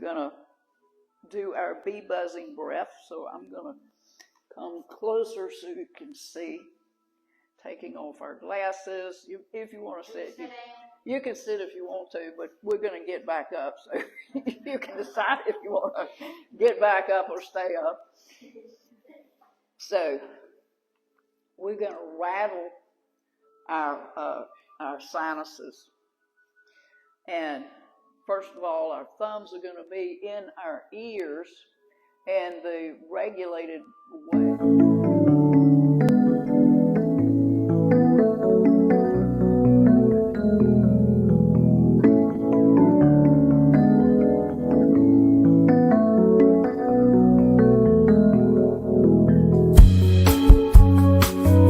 going to do our bee buzzing breath. So I'm going to come closer so you can see. Taking off our glasses. If you want to sit, you can sit if you want to, but we're going to get back up. So you can decide if you want to get back up or stay up. So we're going to rattle our sinuses. And first of all, our thumbs are going to be in our ears, and the regulated way.